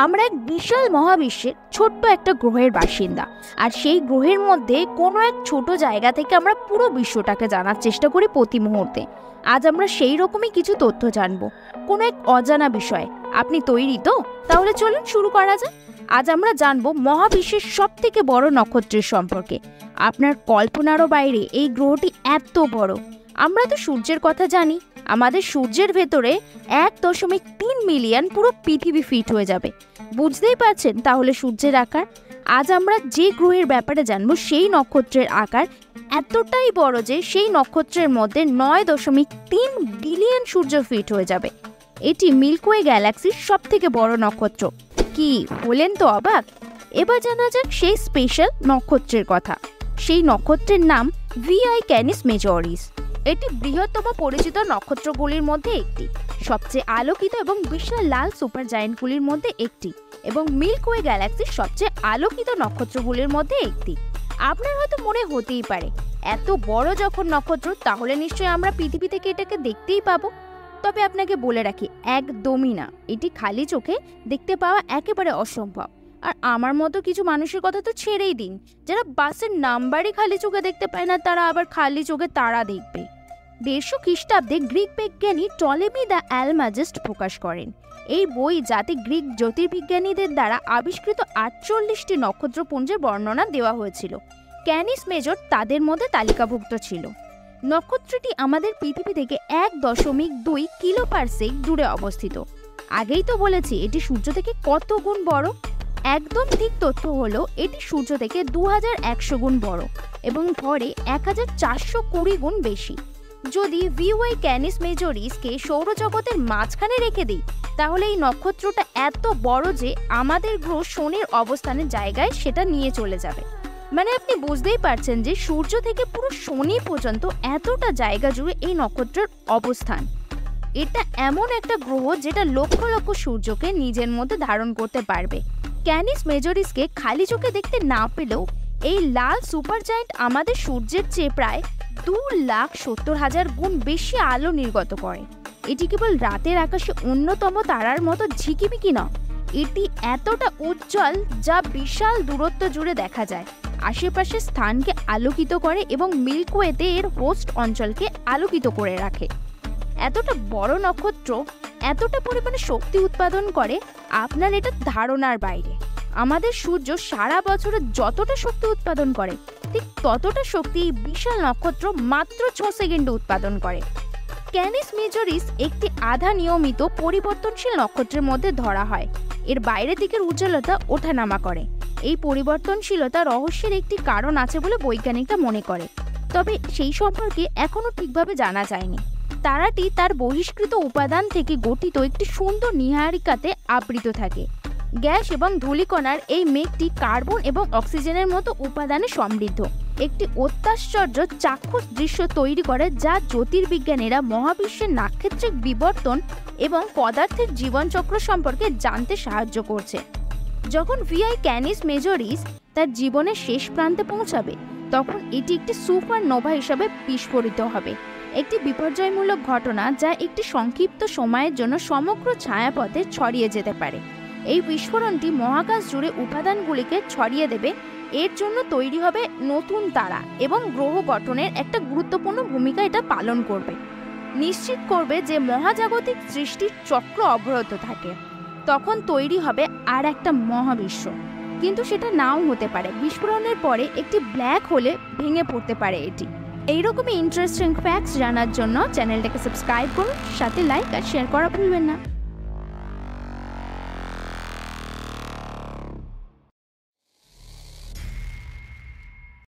আমরা এক বিশাল মহাবিশ্বের ছোট্ট একটা গ্রহের বাসিন্দা, আর সেই গ্রহের মধ্যে কোনো এক ছোট জায়গা থেকে আমরা পুরো বিশ্বটাকে জানার চেষ্টা করি প্রতি মুহূর্তে। আজ আমরা সেই রকমই কিছু তথ্য জানবো, কোনো এক অজানা বিষয়। আপনি তৈরি তো? তাহলে চলুন শুরু করা যাক। আজ আমরা জানবো মহাবিশ্বের সব থেকে বড় নক্ষত্রের সম্পর্কে। আপনার কল্পনারও বাইরে এই গ্রহটি এত বড়। আমরা তো সূর্যের কথা জানি, আমাদের সূর্যের ভেতরে 1.3 মিলিয়ন পুরো পৃথিবী ফিট হয়ে যাবে। বুঝতেই পারছেন তাহলে সূর্যের আকার। আজ আমরা যে গ্রহের ব্যাপারে জানবো সেই নক্ষত্রের আকার এতটাই বড় যে সেই নক্ষত্রের মধ্যে 9.3 বিলিয়ন সূর্য ফিট হয়ে যাবে। এটি মিল্কওয়ে গ্যালাক্সির সব থেকে বড় নক্ষত্র। কি বলেন তো অবাক? এবার জানা যাক সেই স্পেশাল নক্ষত্রের কথা। সেই নক্ষত্রের নাম VI ক্যানিস মেজরিস। এটি বৃহত্তম পরিচিত নক্ষত্রগুলির মধ্যে একটি, সবচেয়ে আলোকিত এবং বিশাল লাল সুপার জায়েন্টগুলির মধ্যে একটি, এবং মিল্কওয়ে গ্যালাক্সির সবচেয়ে আলোকিত নক্ষত্রগুলির মধ্যে একটি। আপনার হয়তো মনে হতেই পারে, এত বড় যখন নক্ষত্র তাহলে নিশ্চয়ই আমরা পৃথিবী থেকে এটাকে দেখতেই পাবো। তবে আপনাকে বলে রাখি, একদমই না। এটি খালি চোখে দেখতে পাওয়া একেবারে অসম্ভব। আর আমার মতো কিছু মানুষের কথা তো ছেড়েই দিন, যারা বাসের নাম্বারই খালি চোখে দেখতে পায় না, তারা আবার খালি চোখে তারা দেখবে। 150 খ্রিস্টাব্দে গ্রিক বিজ্ঞানী টলেমি দ্য অ্যালমাজিস্ট প্রকাশ করেন এই বই, যাতে গ্রিক জ্যোতির্বিজ্ঞানীদের দ্বারা আবিষ্কৃত 48টি নক্ষত্রপুঞ্জের বর্ণনা দেওয়া হয়েছিল। ক্যানিস মেজর তাদের মধ্যে তালিকাভুক্ত ছিল। নক্ষত্রটি আমাদের পৃথিবী থেকে 1.2 কিলোপারসেক দূরে অবস্থিত। আগেই তো বলেছি এটি সূর্য থেকে কত গুণ বড়। একদম ঠিক তথ্য হলো এটি সূর্য থেকে 2100 গুণ বড় এবং ভরে 1420 গুণ বেশি। যদি VI ক্যানিস মেজরিসকে সৌরজগতের মাঝখানে রেখে দিই, তাহলে এই নক্ষত্রটা এত বড় যে আমাদের গ্রহ শনির অবস্থানের জায়গায় সেটা নিয়ে চলে যাবে। মানে আপনি বুঝতেই পারছেন যে সূর্য থেকে পুরো শনি পর্যন্ত এতটা জায়গা জুড়ে এই নক্ষত্রের অবস্থান। এটা এমন একটা গ্রহ যেটা লক্ষ লক্ষ সূর্যকে নিজের মধ্যে ধারণ করতে পারবে। ক্যানিস মেজরিসকে খালি চোখে দেখতে না পেলেও এই লাল সুপার জায়েন্ট আমাদের সূর্যের চেয়ে প্রায় 2,70,000 গুণ বেশি আলো নির্গত করে। এটি কেবল রাতের আকাশে অন্যতম তারার মতো ঝিকিমিকি না, এটি এতটা উজ্জ্বল যা বিশাল দূরত্ব জুড়ে দেখা যায়। আশেপাশের স্থানকে আলোকিত করে এবং মিল্কওয়েতে এর হোস্ট অঞ্চলকে আলোকিত করে রাখে। এতটা বড় নক্ষত্র এতটা পরিমাণে শক্তি উৎপাদন করে, আপনার এটা ধারণার বাইরে। আমাদের সূর্য সারা বছরে যতটা শক্তি উৎপাদন করে, ঠিক ততটা শক্তি এই বিশাল নক্ষত্র মাত্র 6 সেকেন্ডে উৎপাদন করে। ক্যানিস মেজরিস একটি আধা নিয়মিত পরিবর্তনশীল নক্ষত্রের মধ্যে ধরা হয়। এর বাইরের দিকের উজ্জ্বলতা ওঠানামা করে। এই পরিবর্তনশীলতা রহস্যের একটি কারণ আছে বলে বৈজ্ঞানিকরা মনে করে, তবে সেই সম্পর্কে এখনও ঠিকভাবে জানা যায়নি। তারাটি তার বহিষ্কৃত উপাদান থেকে গঠিত একটি সুন্দর নীহারিকাতে আবৃত থাকে। গ্যাস এবং ধূলিকণার এই মেঘটি কার্বন এবং অক্সিজেনের মতো উপাদানে সমৃদ্ধ। একটি অত্যাশ্চর্য চাক্ষুষ দৃশ্য তৈরি করে, যা জ্যোতির্বিজ্ঞানীরা মহাবিশ্বের নাক্ষত্রিক বিবর্তন এবং পদার্থের জীবনচক্র সম্পর্কে জানতে সাহায্য করছে। যখন VI ক্যানিস মেজরিস তার জীবনের শেষ প্রান্তে পৌঁছাবে, তখন এটি একটি সুপারনোভা হিসাবে বিস্ফোরিত হবে। একটি বিপর্যয়মূলক ঘটনা যা একটি সংক্ষিপ্ত সময়ের জন্য সমগ্র ছায়াপথে ছড়িয়ে যেতে পারে। এই বিস্ফোরণটি মহাকাশ জুড়ে উপাদানগুলিকে ছড়িয়ে দেবে। এর জন্য তৈরি হবে নতুন তারা এবং গ্রহ গঠনের একটা গুরুত্বপূর্ণ ভূমিকা এটা পালন করবে। নিশ্চিত করবে যে মহাজাগতিক সৃষ্টির চক্র অব্যাহত থাকে। তখন তৈরি হবে আর একটা মহাবিশ্ব, কিন্তু সেটা নাও হতে পারে। বিস্ফোরণের পরে একটি ব্ল্যাক হোলে ভেঙে পড়তে পারে এটি। এইরকমই ইন্টারেস্টিং ফ্যাক্টস জানার জন্য চ্যানেলটাকে সাবস্ক্রাইব করুন, সাথে লাইক আর শেয়ার করা ভুলবেন না।